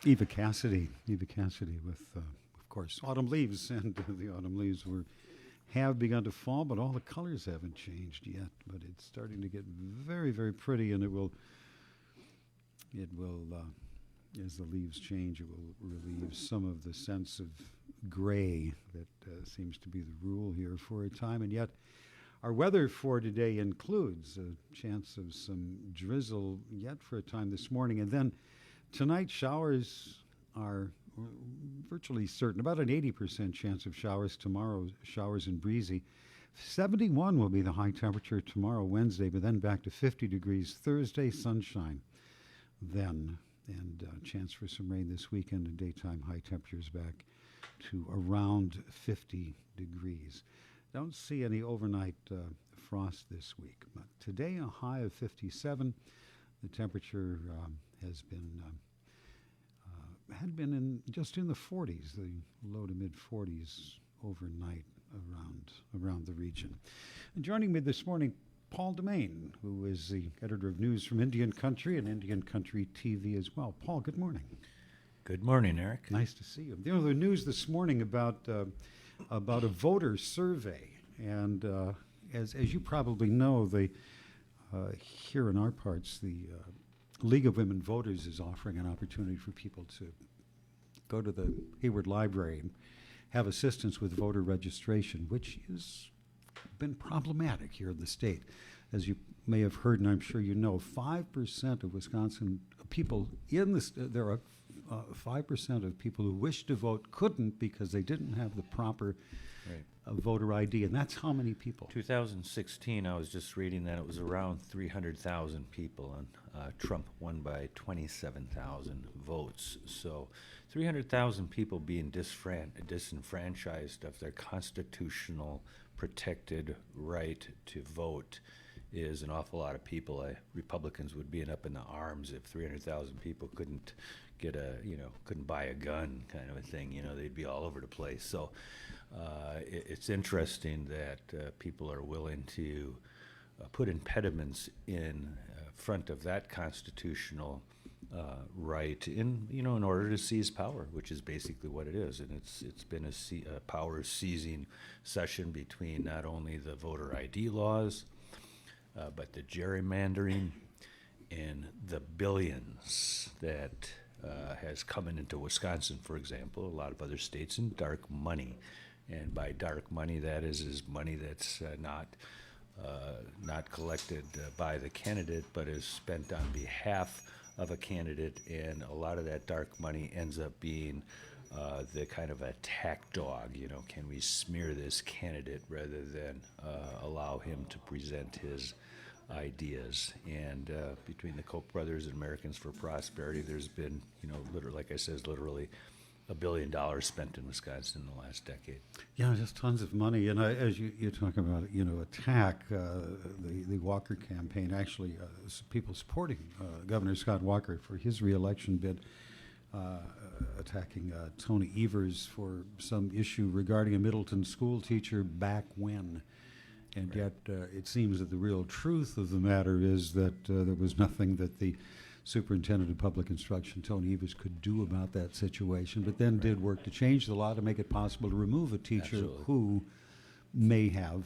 Eva Cassidy with, of course, autumn leaves, and the autumn leaves have begun to fall, but all the colors haven't changed yet. But it's starting to get very, very pretty, and it will, as the leaves change, it will relieve some of the sense of gray that seems to be the rule here for a time. And yet, our weather for today includes a chance of some drizzle yet for a time this morning, and then tonight showers are virtually certain. About an 80% chance of showers tomorrow, showers and breezy. 71 will be the high temperature tomorrow, Wednesday, but then back to 50 degrees Thursday, sunshine then. And chance for some rain this weekend, and daytime high temperatures back to around 50 degrees. Don't see any overnight frost this week, but today a high of 57. The temperature has been had been in just in the 40s, the low to mid 40s overnight around the region. And joining me this morning, Paul DeMain, who is the editor of news from Indian Country and Indian Country TV as well. Paul, good morning. Good morning, Eric. Nice to see you. You know, the news this morning about a voter survey, and as you probably know, the here in our parts, the League of Women Voters is offering an opportunity for people to go to the Hayward Library and have assistance with voter registration, which has been problematic here in the state. As you may have heard, and I'm sure you know, 5% of Wisconsin people in this, there are 5% of people who wish to vote couldn't because they didn't have the proper voter ID, and that's how many people? 2016, I was just reading that it was around 300,000 people, and Trump won by 27,000 votes. So 300,000 people being disenfranchised of their constitutional protected right to vote is an awful lot of people. Republicans would be up in the arms if 300,000 people couldn't get couldn't buy a gun, kind of a thing. They'd be all over the place. So it's interesting that people are willing to put impediments in front of that constitutional right in order to seize power, which is basically what it is. And it's been a power seizing session between not only the voter ID laws, but the gerrymandering and the billions that has come into Wisconsin, for example, a lot of other states, in dark money. And by dark money, that is money that's not collected by the candidate, but is spent on behalf of a candidate. And a lot of that dark money ends up being the kind of attack dog. Can we smear this candidate rather than allow him to present his ideas? And between the Koch brothers and Americans for Prosperity, there's been, literally, like I said, literally $1 billion spent in Wisconsin in the last decade. Yeah, just tons of money. And as you talk about, attack, the Walker campaign, actually, people supporting Governor Scott Walker for his reelection bid, attacking Tony Evers for some issue regarding a Middleton school teacher back when. And yet it seems that the real truth of the matter is that there was nothing that the superintendent of public instruction, Tony Evers, could do about that situation, but then did work to change the law to make it possible to remove a teacher Absolutely. who may have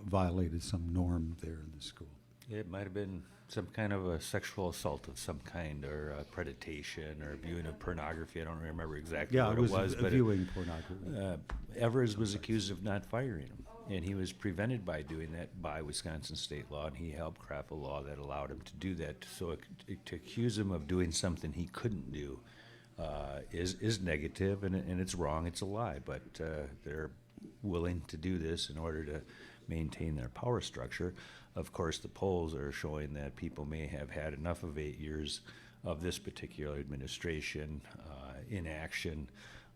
violated some norm there in the school. It might have been some kind of a sexual assault of some kind, or predation, or viewing of pornography. I don't remember exactly what it was. But viewing pornography. Evers was accused of not firing him, and he was prevented by doing that by Wisconsin state law, and he helped craft a law that allowed him to do that. So to accuse him of doing something he couldn't do is negative, and it's wrong. It's a lie, but they're willing to do this in order to maintain their power structure. Of course, the polls are showing that people may have had enough of 8 years of this particular administration inaction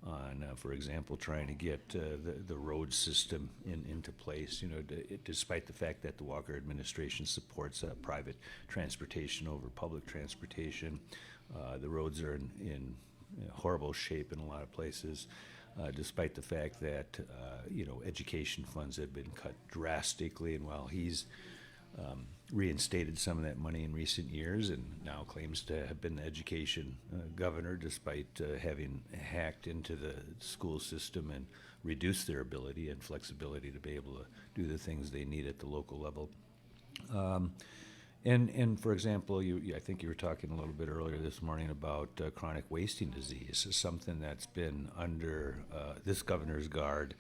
on, for example, trying to get the road system into place. Despite the fact that the Walker administration supports private transportation over public transportation, the roads are in horrible shape in a lot of places. Despite the fact that education funds have been cut drastically, and while he's reinstated some of that money in recent years and now claims to have been the education governor despite having hacked into the school system and reduced their ability and flexibility to be able to do the things they need at the local level. And for example, I think you were talking a little bit earlier this morning about chronic wasting disease, something that's been under this governor's guard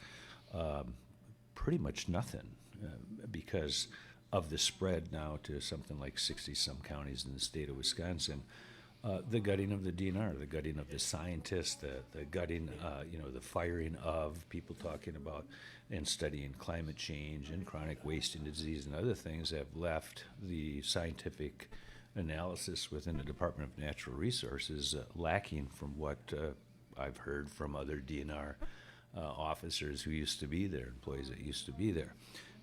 pretty much nothing because of the spread now to something like 60-some counties in the state of Wisconsin. The gutting of the DNR, the gutting of the scientists, the gutting, the firing of people talking about and studying climate change and chronic wasting disease and other things have left the scientific analysis within the Department of Natural Resources lacking from what I've heard from other DNR officers who used to be there, employees that used to be there.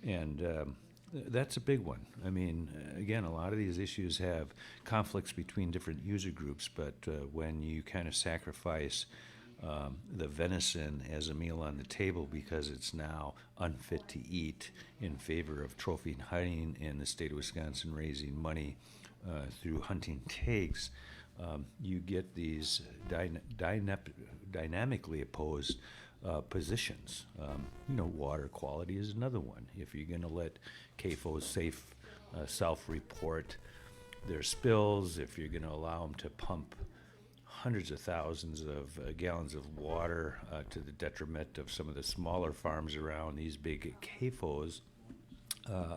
And that's a big one. I mean, again, a lot of these issues have conflicts between different user groups, but when you kind of sacrifice the venison as a meal on the table because it's now unfit to eat in favor of trophy hunting and the state of Wisconsin raising money through hunting takes, you get these dynamically opposed positions. Water quality is another one. If you're going to let CAFOs self-report their spills, if you're going to allow them to pump hundreds of thousands of gallons of water to the detriment of some of the smaller farms around these big CAFOs,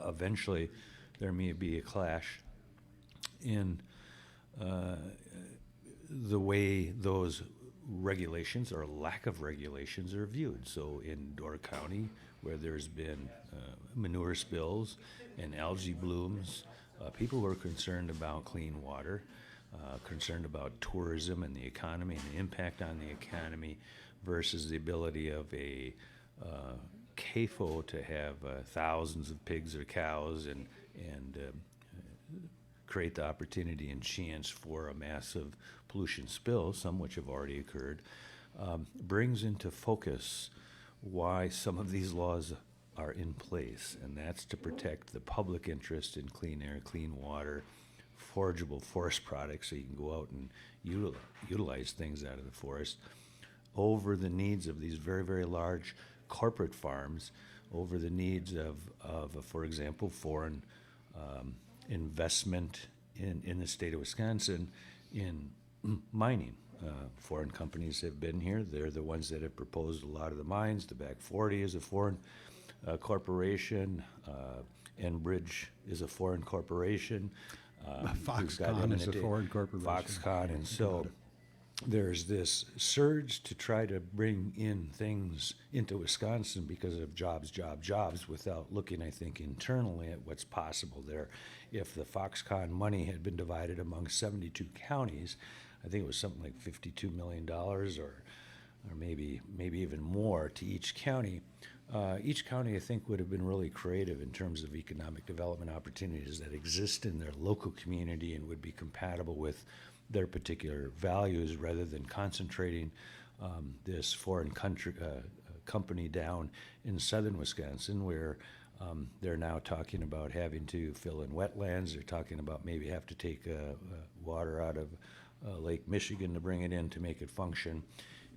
eventually there may be a clash in the way those regulations or lack of regulations are viewed. So in Door County, where there's been manure spills and algae blooms, people were concerned about clean water, concerned about tourism and the economy and the impact on the economy versus the ability of a CAFO to have thousands of pigs or cows and create the opportunity and chance for a massive pollution spill, some which have already occurred, brings into focus why some of these laws are in place, and that's to protect the public interest in clean air, clean water, forageable forest products, so you can go out and utilize things out of the forest, over the needs of these very, very large corporate farms, over the needs of for example, foreign investment in the state of Wisconsin in mining. Foreign companies have been here. They're the ones that have proposed a lot of the mines. The Back 40 is a foreign corporation. Enbridge is a foreign corporation. Foxconn is a foreign corporation. Foxconn, and so there's this surge to try to bring in things into Wisconsin because of jobs, without looking, I think, internally at what's possible there. If the Foxconn money had been divided among 72 counties, I think it was something like $52 million or maybe even more to each county. Each county, I think, would have been really creative in terms of economic development opportunities that exist in their local community and would be compatible with their particular values rather than concentrating this foreign company down in southern Wisconsin where they're now talking about having to fill in wetlands. They're talking about maybe have to take water out of Lake Michigan to bring it in to make it function.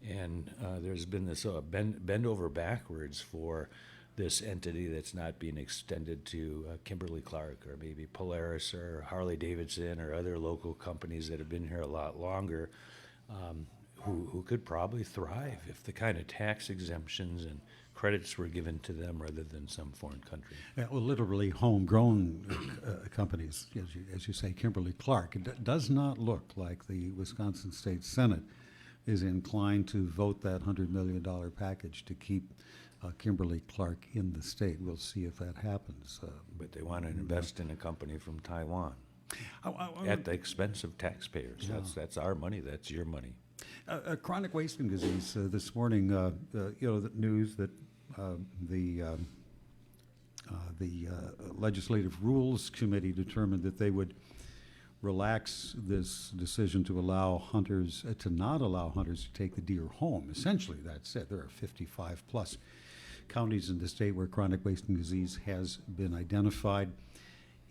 And there's been this bend over backwards for this entity that's not being extended to Kimberly-Clark or maybe Polaris or Harley-Davidson or other local companies that have been here a lot longer who could probably thrive if the kind of tax exemptions and credits were given to them rather than some foreign country. Yeah, well, literally homegrown companies, as you say, Kimberly-Clark. It does not look like the Wisconsin State Senate is inclined to vote that $100 million package to keep Kimberly-Clark in the state. We'll see if that happens. But they want to invest in a company from Taiwan at the expense of taxpayers. Yeah. That's our money. That's your money. Chronic wasting disease. This morning, the news that the Legislative Rules Committee determined that they would relax this decision to allow hunters, to not allow hunters to take the deer home. Essentially, that's it. There are 55 plus counties in the state where chronic wasting disease has been identified.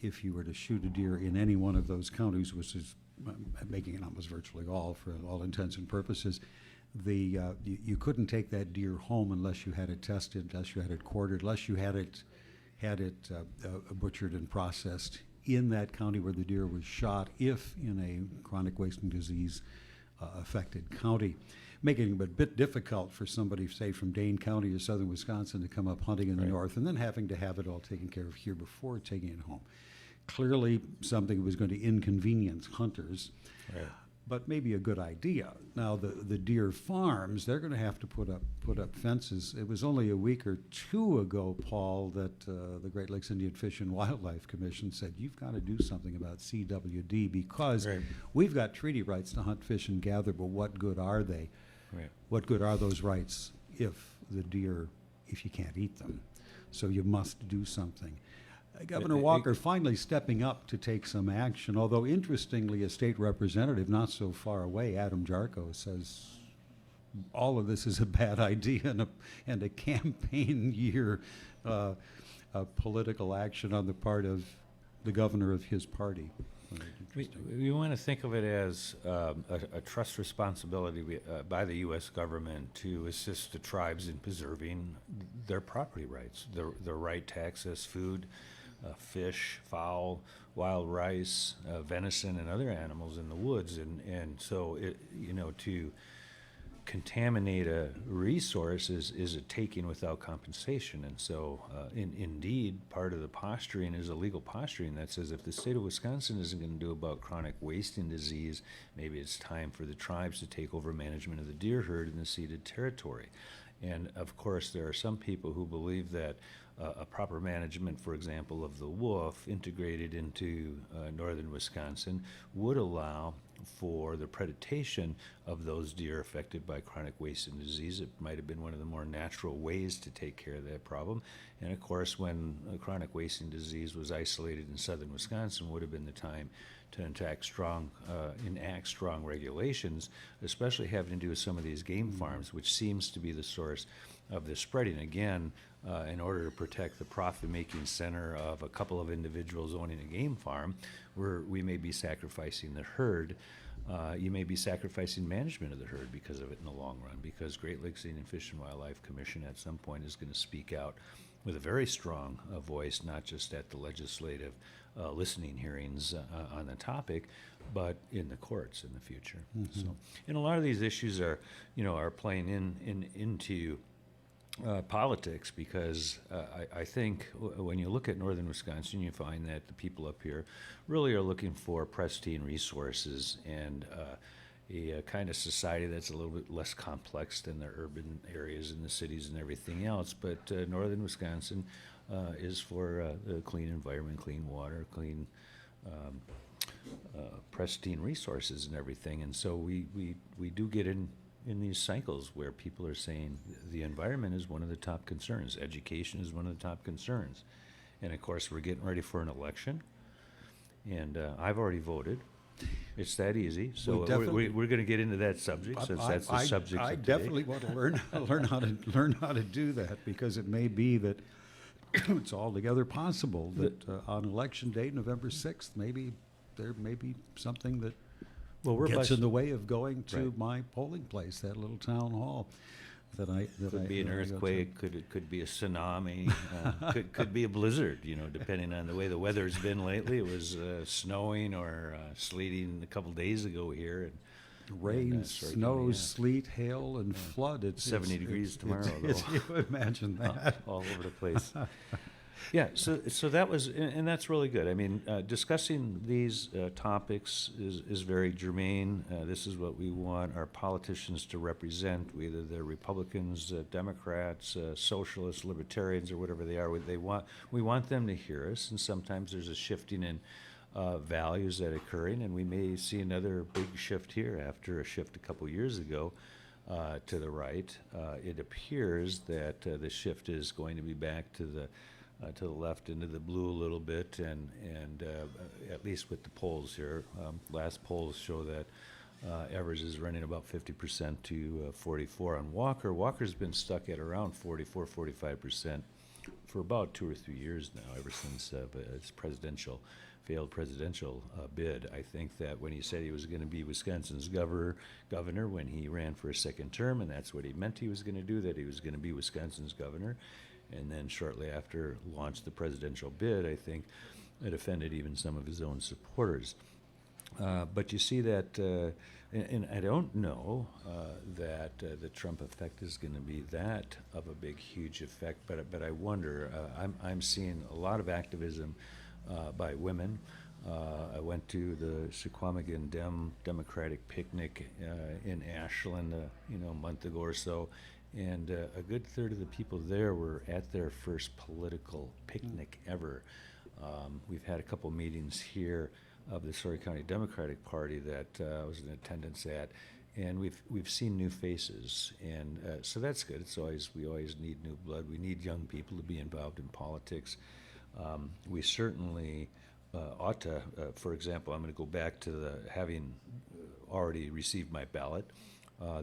if you were to shoot a deer in any one of those counties, which is making it almost virtually all for all intents and purposes, you couldn't take that deer home unless you had it tested, unless you had it quartered, unless you had it butchered and processed in that county where the deer was shot, if in a chronic wasting disease affected county, making it a bit difficult for somebody, say, from Dane County or southern Wisconsin to come up hunting in the north and then having to have it all taken care of here before taking it home. Clearly something that was going to inconvenience hunters, but maybe a good idea. Now the deer farms, they're going to have to put up fences. It was only a week or two ago, Paul, that the Great Lakes Indian Fish and Wildlife Commission said, you've got to do something about CWD because we've got treaty rights to hunt, fish, and gather, but what good are they? Right. What good are those rights if you can't eat them? So you must do something. Governor Walker finally stepping up to take some action, although interestingly, a state representative not so far away, Adam Jarko, says all of this is a bad idea and a campaign year political action on the part of the governor of his party. We want to think of it as a trust responsibility by the U.S. government to assist the tribes in preserving their property rights, their right to access food, fish, fowl, wild rice, venison, and other animals in the woods. And so, to contaminate a resource is a taking without compensation. And so, indeed, part of the posturing is illegal posturing that says if the state of Wisconsin isn't going to do about chronic wasting disease, maybe it's time for the tribes to take over management of the deer herd in the ceded territory. And of course, there are some people who believe that a proper management, for example, of the wolf integrated into northern Wisconsin would allow for the predation of those deer affected by chronic wasting disease. It might have been one of the more natural ways to take care of that problem. And of course, when chronic wasting disease was isolated in southern Wisconsin, would have been the time to enact strong regulations, especially having to do with some of these game farms, which seems to be the source of the spreading. Again, in order to protect the profit-making center of a couple of individuals owning a game farm, we may be sacrificing the herd. You may be sacrificing management of the herd because of it in the long run, because Great Lakes Indian Fish and Wildlife Commission at some point is going to speak out with a very strong voice, not just at the legislative listening hearings on the topic, but in the courts in the future. Mm-hmm. So, and a lot of these issues are playing into politics, because I think when you look at northern Wisconsin, you find that the people up here really are looking for pristine resources and a kind of society that's a little bit less complex than the urban areas and the cities and everything else. But northern Wisconsin is for a clean environment, clean water, clean pristine resources and everything. And so we do get in these cycles where people are saying the environment is one of the top concerns, education is one of the top concerns. And of course, we're getting ready for an election, and I've already voted. It's that easy. So we're going to get into that subject, since that's the subject of today. I definitely want to learn how to do that, because it may be that it's altogether possible that on election day, November 6th, maybe there may be something that gets in the way of going to my polling place, that little town hall. Could be an earthquake. Could be a tsunami. could be a blizzard. Depending on the way the weather's been lately. It was snowing or sleeting a couple days ago here. Rain, snow, sleet, hail, and flood. It's 70 degrees tomorrow, though. You imagine that. All over the place. Yeah, so that was, and that's really good. I mean, discussing these topics is very germane. This is what we want our politicians to represent, whether they're Republicans, Democrats, socialists, libertarians, or whatever they are. We want them to hear us, and sometimes there's a shifting in values that are occurring, and we may see another big shift here after a shift a couple years ago to the right. It appears that the shift is going to be back to the left into the blue a little bit, and at least with the polls here, last polls show that Evers is running about 50% to 44 on Walker. Walker's been stuck at around 44, 45% for about 2 or 3 years now, ever since his failed presidential bid. I think that when he said he was going to be Wisconsin's governor when he ran for a second term, and that's what he meant he was going to do, that he was going to be Wisconsin's governor, and then shortly after launched the presidential bid, I think it offended even some of his own supporters. But you see that, and I don't know that the Trump effect is going to be that of a big, huge effect. But I wonder. I'm seeing a lot of activism by women. I went to the Sequamigan Democratic picnic in Ashland, a month ago or so, and a good third of the people there were at their first political picnic ever. We've had a couple meetings here of the Story County Democratic Party that I was in attendance at, and we've seen new faces, and so that's good. We always need new blood. We need young people to be involved in politics. We certainly ought to. For example, I'm going to go back to having already received my ballot.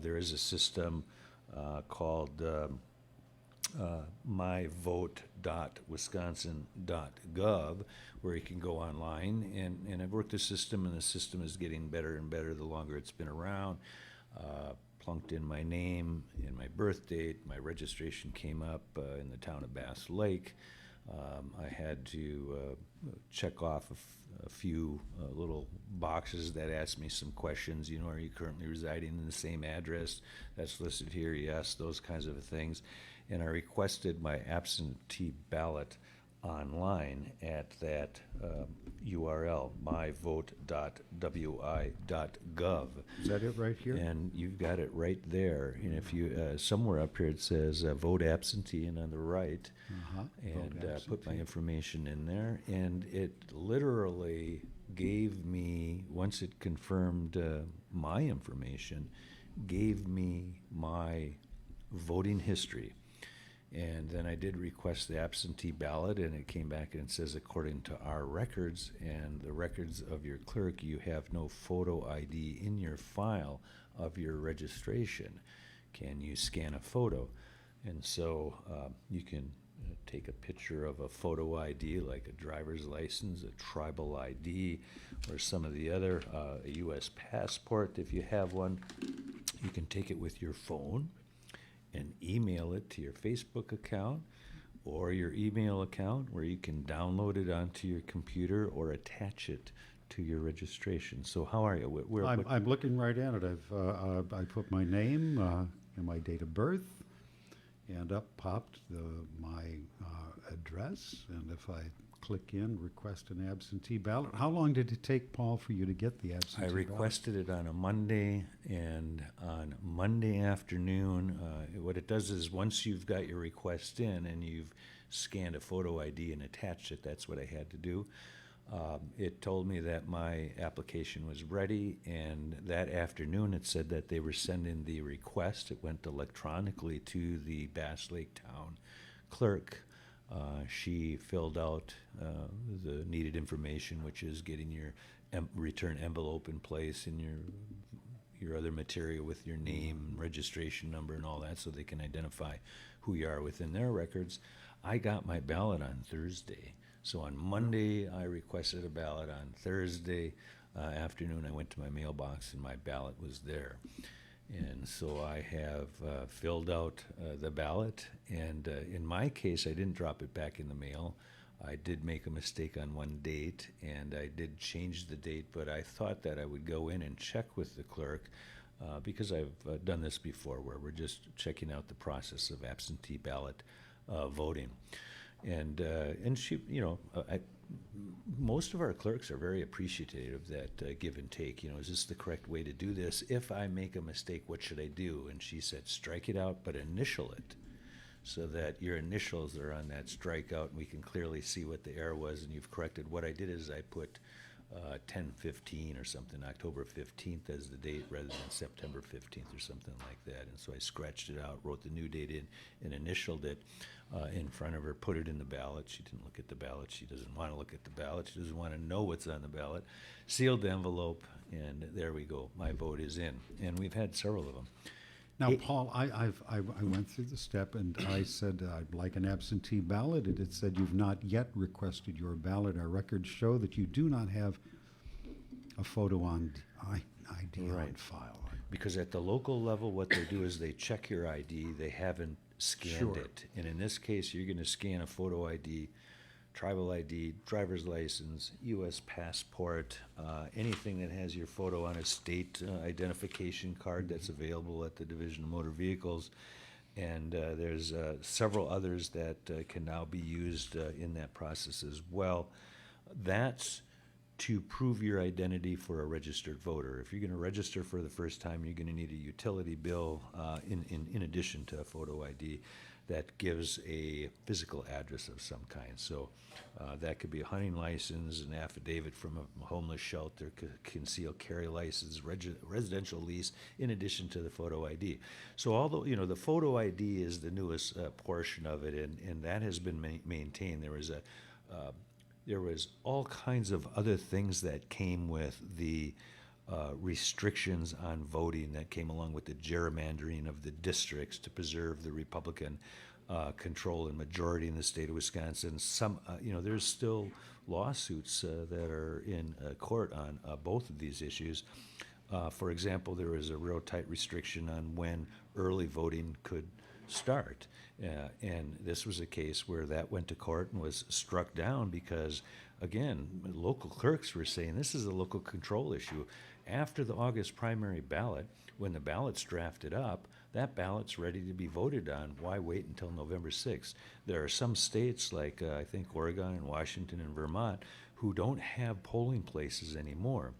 There is a system called myvote.wisconsin.gov, where you can go online, and I've worked the system, and the system is getting better and better the longer it's been around. Plunked in my name and my birth date. My registration came up in the town of Bass Lake. I had to check off a few little boxes that asked me some questions. Are you currently residing in the same address that's listed here? Yes, those kinds of things. And I requested my absentee ballot online at that URL, myvote.wi.gov. Is that it right here? And you've got it right there. And if you, somewhere up here it says vote absentee, and on the right, and put my information in there. And it literally gave me, once it confirmed my information, gave me my voting history. And then I did request the absentee ballot, and it came back and it says, according to our records and the records of your clerk, you have no photo ID in your file of your registration. Can you scan a photo? And so you can take a picture of a photo ID, like a driver's license, a tribal ID, or some of the other, a U.S. passport if you have one. You can take it with your phone and email it to your Facebook account or your email account, where you can download it onto your computer or attach it to your registration. So how are you? I'm looking right at it. I put my name and my date of birth, and up popped my address. And if I click in, request an absentee ballot. How long did it take, Paul, for you to get the absentee ballot? I requested it on a Monday, and on Monday afternoon, what it does is once you've got your request in and you've scanned a photo ID and attached it, that's what I had to do. It told me that my application was ready, and that afternoon it said that they were sending the request. It went electronically to the Bass Lake Town clerk. She filled out the needed information, which is getting your return envelope in place and your other material with your name, registration number, and all that, so they can identify who you are within their records. I got my ballot on Thursday. So on Monday, I requested a ballot. On Thursday afternoon, I went to my mailbox, and my ballot was there. And so I have filled out the ballot, and in my case, I didn't drop it back in the mail. I did make a mistake on one date, and I did change the date, but I thought that I would go in and check with the clerk because I've done this before, where we're just checking out the process of absentee ballot voting. And she, most of our clerks are very appreciative of that give and take. Is this the correct way to do this? If I make a mistake, what should I do? And she said, strike it out, but initial it, so that your initials are on that strikeout, and we can clearly see what the error was, and you've corrected. What I did is I put 10/15 or something, October 15th as the date rather than September 15th or something like that. And so I scratched it out, wrote the new date in, and initialed it in front of her, put it in the ballot. She didn't look at the ballot. She doesn't want to look at the ballot. She doesn't want to know what's on the ballot. Sealed the envelope, and there we go. My vote is in. And we've had several of them. Now, Paul, I went through the step and I said I'd like an absentee ballot, and it said you've not yet requested your ballot. Our records show that you do not have a photo on ID on Right. file. Because at the local level, what they do is they check your ID. They haven't scanned Sure. it. And in this case, you're going to scan a photo ID, tribal ID, driver's license, U.S. passport, anything that has your photo on a state identification card that's available at the Division of Motor Vehicles. And there's several others that can now be used in that process as well. That's to prove your identity for a registered voter. If you're going to register for the first time, you're going to need a utility bill in addition to a photo ID that gives a physical address of some kind. So that could be a hunting license, an affidavit from a homeless shelter, concealed carry license, residential lease, in addition to the photo ID. So although, the photo ID is the newest portion of it, and that has been maintained. There was all kinds of other things that came with the restrictions on voting that came along with the gerrymandering of the districts to preserve the Republican control and majority in the state of Wisconsin. There's still lawsuits that are in court on both of these issues. For example, there was a real tight restriction on when early voting could start. And this was a case where that went to court and was struck down because, again, local clerks were saying this is a local control issue. After the August primary ballot, when the ballot's drafted up, that ballot's ready to be voted on. Why wait until November 6th? There are some states like, I think, Oregon and Washington and Vermont who don't have polling places anymore.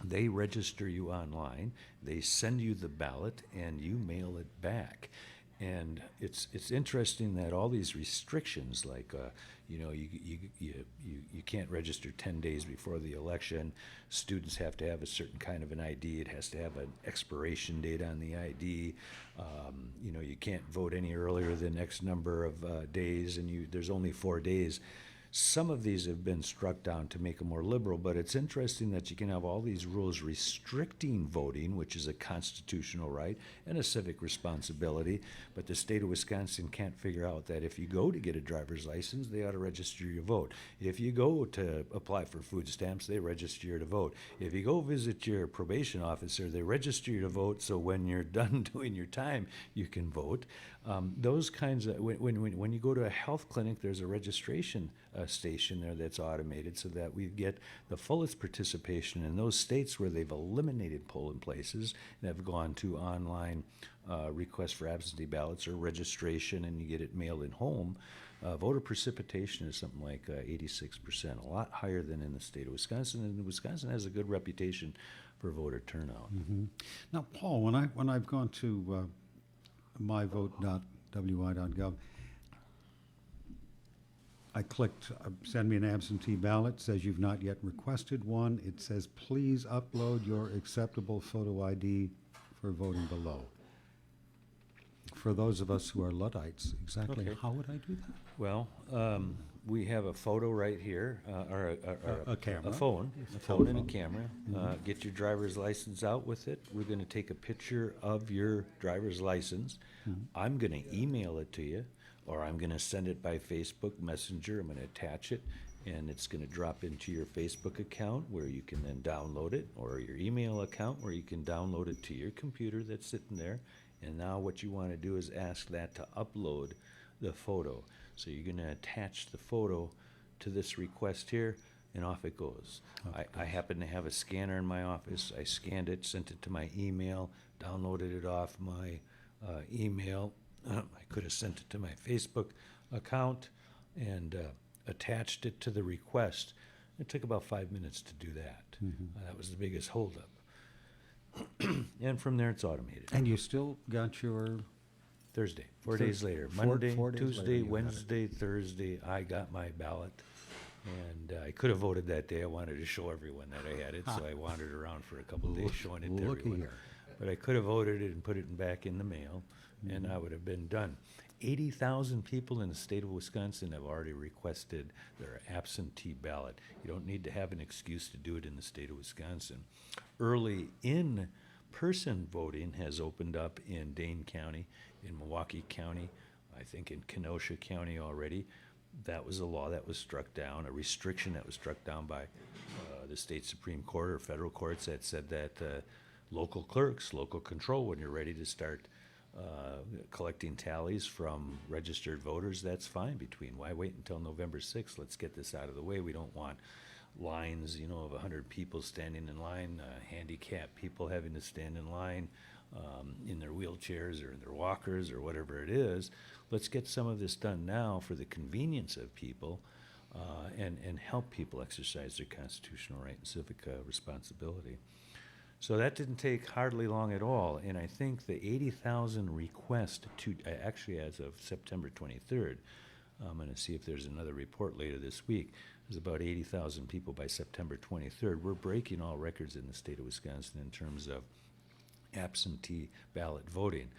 They register you online, they send you the ballot, and you mail it back. And it's interesting that all these restrictions, like you can't register 10 days before the election. Students have to have a certain kind of an ID. It has to have an expiration date on the ID. You can't vote any earlier than X number of days, and there's only 4 days. Some of these have been struck down to make them more liberal, but it's interesting that you can have all these rules restricting voting, which is a constitutional right and a civic responsibility, but the state of Wisconsin can't figure out that if you go to get a driver's license, they ought to register your vote. If you go to apply for food stamps, they register you to vote. If you go visit your probation officer, they register you to vote, so when you're done doing your time, you can vote. Those kinds of, when you go to a health clinic, there's a registration station there that's automated so that we get the fullest participation in those states where they've eliminated polling places and have gone to online requests for absentee ballots or registration, and you get it mailed in home. Voter precipitation is something like 86%, a lot higher than in the state of Wisconsin, and Wisconsin has a good reputation for voter turnout. Mm-hmm. Now, Paul, when I've gone to myvote.wi.gov, I clicked send me an absentee ballot. Says you've not yet requested one. It says please upload your acceptable photo ID for voting below. For those of us who are Luddites, exactly Okay. how would I do that? Well, we have a photo right here, or A camera. a phone and a camera. Get your driver's license out with it. We're going to take a picture of your driver's license. I'm going to email it to you, or I'm going to send it by Facebook Messenger. I'm going to attach it, and it's going to drop into your Facebook account where you can then download it, or your email account where you can download it to your computer that's sitting there. And now what you want to do is ask that to upload the photo. So you're going to attach the photo to this request here, and off it goes. I happen to have a scanner in my office. I scanned it, sent it to my email, downloaded it off my email. I could have sent it to my Facebook account and attached it to the request. It took about 5 minutes to do that. That was the biggest holdup. And from there, it's automated. And you still got your Thursday, 4 days later. Four Monday, days later, Tuesday, you got it. Wednesday, Thursday, I got my ballot. And I could have voted that day. I wanted to show everyone that I had it, so I wandered around for a couple of days showing it to Looky everyone. here. But I could have voted it and put it back in the mail, and I would have been done. 80,000 people in the state of Wisconsin have already requested their absentee ballot. You don't need to have an excuse to do it in the state of Wisconsin. Early in in-person voting has opened up in Dane County, in Milwaukee County, I think in Kenosha County already. That was a law that was struck down, a restriction that was struck down by the state Supreme Court or federal courts that said that local clerks, local control, when you're ready to start collecting tallies from registered voters, that's fine between. Why wait until November 6th? Let's get this out of the way. We don't want lines, of 100 people standing in line, handicapped people having to stand in line in their wheelchairs or in their walkers or whatever it is. Let's get some of this done now for the convenience of people and help people exercise their constitutional right and civic responsibility. So that didn't take hardly long at all, and I think the 80,000 request to, actually as of September 23rd, I'm going to see if there's another report later this week, there's about 80,000 people by September 23rd. We're breaking all records in the state of Wisconsin in terms of absentee ballot voting.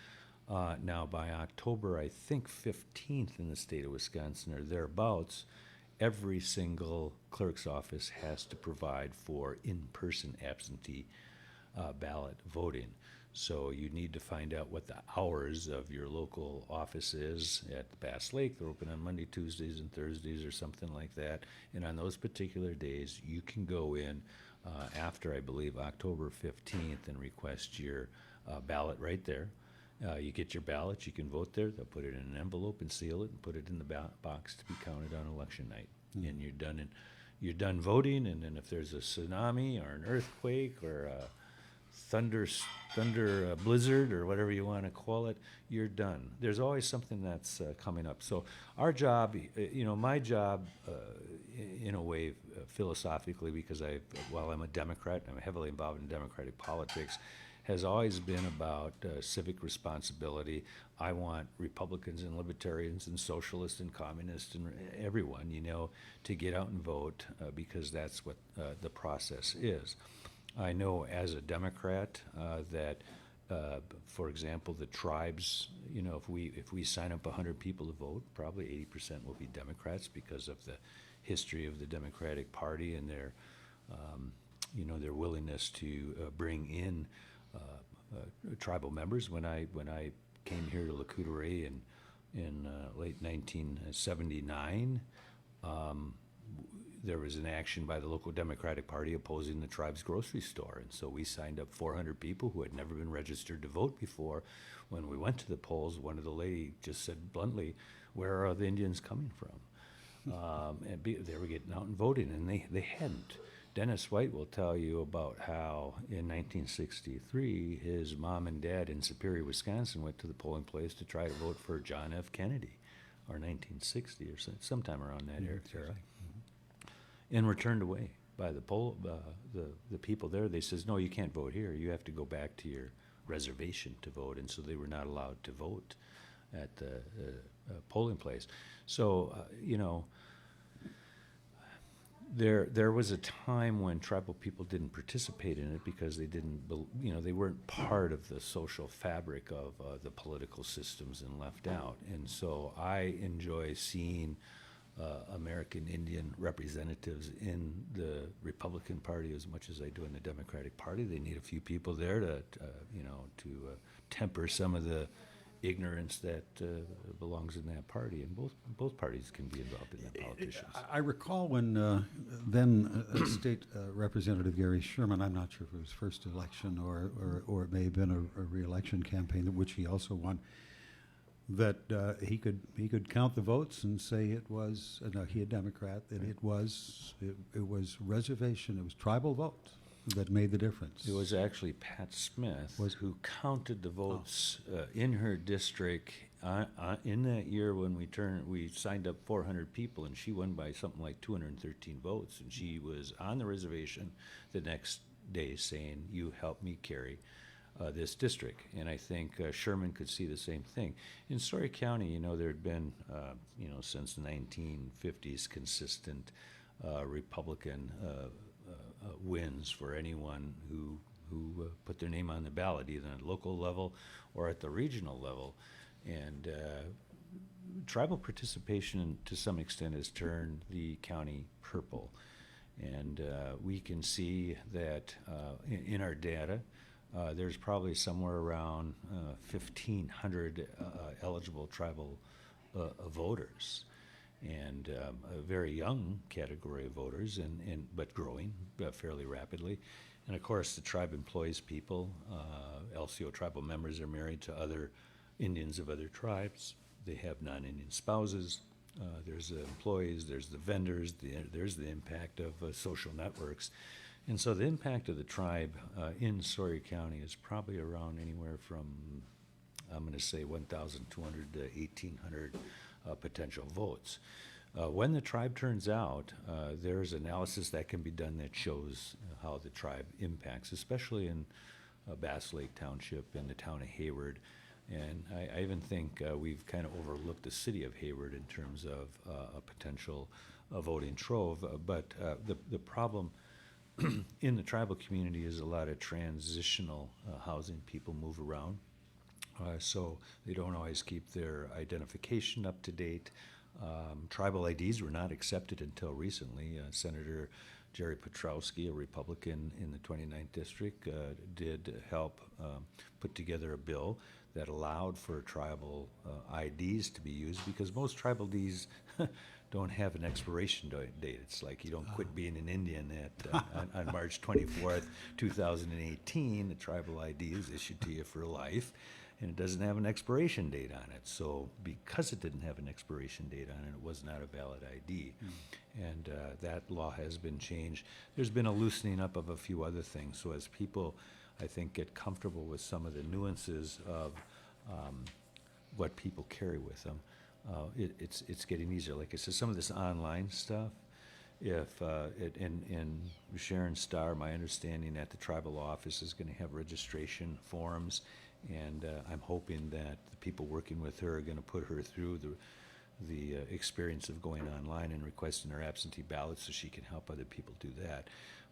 Now by October, I think 15th in the state of Wisconsin or thereabouts, every single clerk's office has to provide for in-person absentee ballot voting. So you need to find out what the hours of your local office is. At the Bass Lake, they're open on Monday, Tuesdays, and Thursdays or something like that. And on those particular days, you can go in after, I believe, October 15th and request your ballot right there. You get your ballot, you can vote there. They'll put it in an envelope and seal it and put it in the box to be counted on election night. Mm-hmm. And you're done voting, and then if there's a tsunami or an earthquake or a thunder blizzard or whatever you want to call it, you're done. There's always something that's coming up. So our job, my job, in a way, philosophically, because while I'm a Democrat, I'm heavily involved in Democratic politics, has always been about civic responsibility. I want Republicans and Libertarians and Socialists and Communists and everyone, to get out and vote because that's what the process is. I know as a Democrat that, for example, the tribes, if we sign up 100 people to vote, probably 80% will be Democrats because of the history of the Democratic Party and their willingness to bring in tribal members. When I came here to Lac-Courte in late 1979, there was an action by the local Democratic Party opposing the tribe's grocery store. And so we signed up 400 people who had never been registered to vote before. When we went to the polls, one of the ladies just said bluntly, "Where are the Indians coming from?" And they were getting out and voting, and they hadn't. Dennis White will tell you about how in 1963, his mom and dad in Superior, Wisconsin went to the polling place to try to vote for John F. Kennedy, or 1960 or sometime around that era. And were turned away by the people there. They says, "No, you can't vote here. You have to go back to your reservation to vote." And so they were not allowed to vote at the polling place. So, there was a time when tribal people didn't participate in it because they didn't, they weren't part of the social fabric of the political systems and left out. And so I enjoy seeing American Indian representatives in the Republican Party as much as I do in the Democratic Party. They need a few people there to temper some of the ignorance that belongs in that party, and both parties can be involved in that, politicians. I recall when then State Representative Gary Sherman, I'm not sure if it was first election or it may have been a re-election campaign, which he also won, that he could count the votes and say it was he a Democrat, that it was reservation, it was tribal vote that made the difference. It was actually Pat Smith who counted the votes in her district in that year when we signed up 400 people, and she won by something like 213 votes, and she was on the reservation the next day saying, "You helped me carry this district." And I think Sherman could see the same thing. In Story County, there had been, since the 1950s, consistent Republican wins for anyone who put their name on the ballot, either at local level or at the regional level. And tribal participation, to some extent, has turned the county purple. And we can see that in our data, there's probably somewhere around 1,500 eligible tribal voters, and a very young category of voters, but growing fairly rapidly. And of course, the tribe employs people. LCO tribal members are married to other Indians of other tribes. They have non-Indian spouses. There's the employees, there's the vendors, there's the impact of social networks. And so the impact of the tribe in Sawyer County is probably around anywhere from, I'm going to say 1,200 to 1,800 potential votes. When the tribe turns out, there's analysis that can be done that shows how the tribe impacts, especially in Bass Lake Township and the town of Hayward. And I even think we've kind of overlooked the city of Hayward in terms of a potential voting trove. But the problem in the tribal community is a lot of transitional housing. People move around, so they don't always keep their identification up to date. Tribal IDs were not accepted until recently. Senator Jerry Petrowski, a Republican in the 29th District, did help put together a bill that allowed for tribal IDs to be used, because most tribal IDs don't have an expiration date. It's like you don't quit being an Indian on March 24th, 2018. The tribal ID is issued to you for life, and it doesn't have an expiration date on it. So because it didn't have an expiration date on it, it was not a valid ID. And that law has been changed. There's been a loosening up of a few other things. So as people, I think, get comfortable with some of the nuances of what people carry with them, it's getting easier. Like I said, some of this online stuff, and Sharon Starr, my understanding at the tribal office, is going to have registration forms, and I'm hoping that the people working with her are going to put her through the experience of going online and requesting her absentee ballot so she can help other people do that.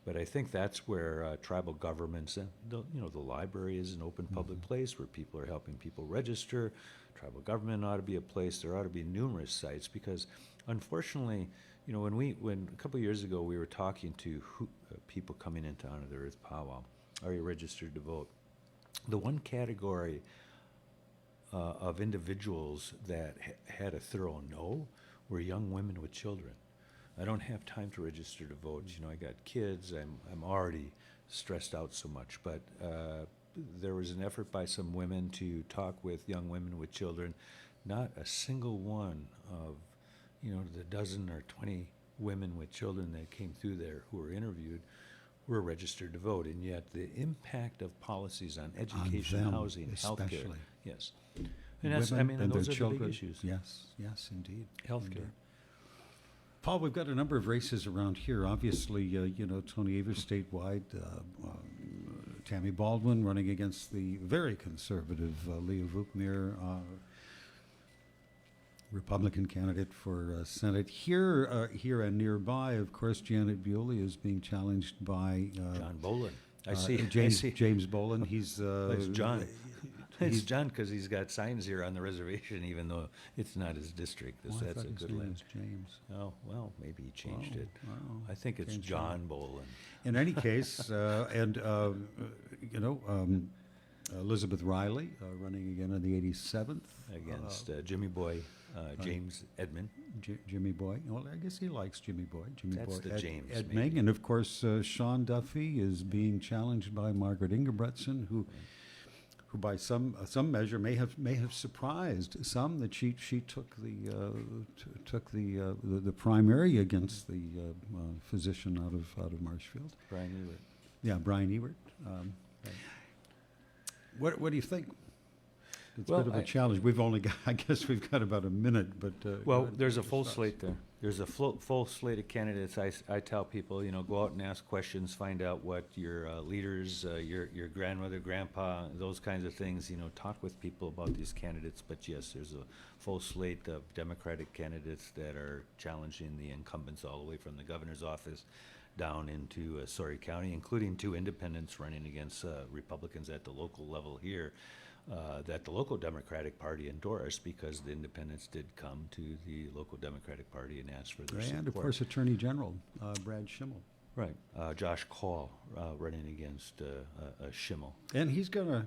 But I think that's where tribal governments, the library is an open public place where people are helping people register. Tribal government ought to be a place. There ought to be numerous sites, because unfortunately, when a couple of years ago we were talking to people coming into Honor the Earth powwow, are you registered to vote? The one category of individuals that had a thorough no were young women with children. I don't have time to register to vote. I got kids. I'm already stressed out so much. But there was an effort by some women to talk with young women with children. Not a single one of, the dozen or 20 women with children that came through there who were interviewed were registered to vote. And yet the impact of policies on education, them, housing, especially. healthcare. Yes. And that's, Women and those their are children. the big issues. Yes, indeed. Healthcare. Indeed. Paul, we've got a number of races around here. Obviously, Tony Evers statewide, Tammy Baldwin running against the very conservative Leo Vukmir, Republican candidate for Senate. Here and nearby, of course, Janet Bewley is being challenged by John Boland. I James see. James Boland. He's It's John. It's John because he's got signs here on the reservation, even though it's not his district. I That's thought a his good name land. was James. Oh, well, maybe he changed it. Wow. I think it's Changed John Boland. In any case, Elizabeth Riley running again in the 87th Against Jimmy Boy, James Edmond. Jimmy Boy. Well, I guess he likes Jimmy Boy. That's the James, Edming. maybe. And of course, Sean Duffy is being challenged by Margaret Ingebretson, who by some measure may have surprised some that she took the primary against the physician out of Marshfield. Brian Ewert. Yeah, Brian Ewert. Right. What do you think? It's Well, a bit of a challenge. I guess we've got about a minute, but Well, go ahead, there's a your full thoughts. slate there. There's a full slate of candidates. I tell people, go out and ask questions, find out what your leaders, your grandmother, grandpa, those kinds of things, talk with people about these candidates. But yes, there's a full slate of Democratic candidates that are challenging the incumbents all the way from the governor's office down into Sawyer County, including 2 independents running against Republicans at the local level here. That the local Democratic Party endorsed, because the independents did come to the local Democratic Party and ask for their support. And of course, Attorney General Brad Schimmel. Right. Josh Call running against Schimmel. And he's got a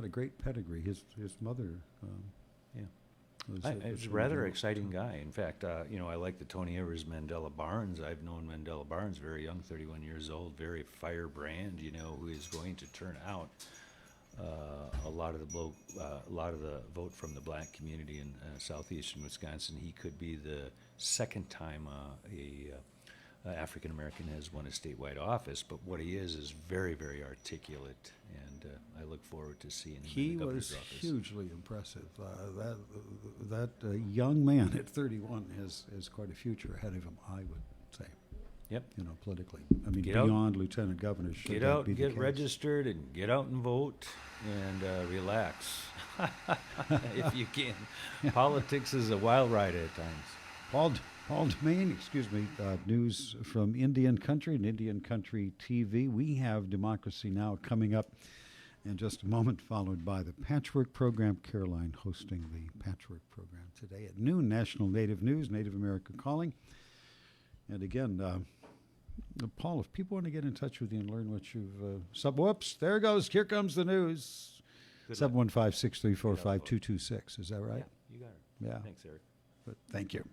great pedigree. His mother. Yeah. Was, He's a rather exciting guy. In fact, I like the Tony Evers Mandela Barnes. I've known Mandela Barnes very young, 31 years old, very firebrand, who is going to turn out a lot of the vote from the black community in southeastern Wisconsin. He could be the second time a African American has won a statewide office, but what he is very, very articulate, and I look forward to seeing him he in the governor's was office. hugely impressive. That young man at 31 has quite a future ahead of him, I would say. Yep. Politically. I mean, Get out. beyond lieutenant governor. Should Get that out be and the get case. registered and get out and vote and relax if you can. Politics is a wild ride at times. Paul DeMain, news from Indian Country and Indian Country TV. We have Democracy Now! Coming up in just a moment, followed by the Patchwork Program. Caroline hosting the Patchwork Program today at noon. National Native News, Native America Calling. And again, Paul, if people want to get in touch with you and learn what you've... whoops, there it goes. Here comes the news. 715-634-5226. Is that right? Yeah, you got it. Yeah. Thanks, Eric. But thank you.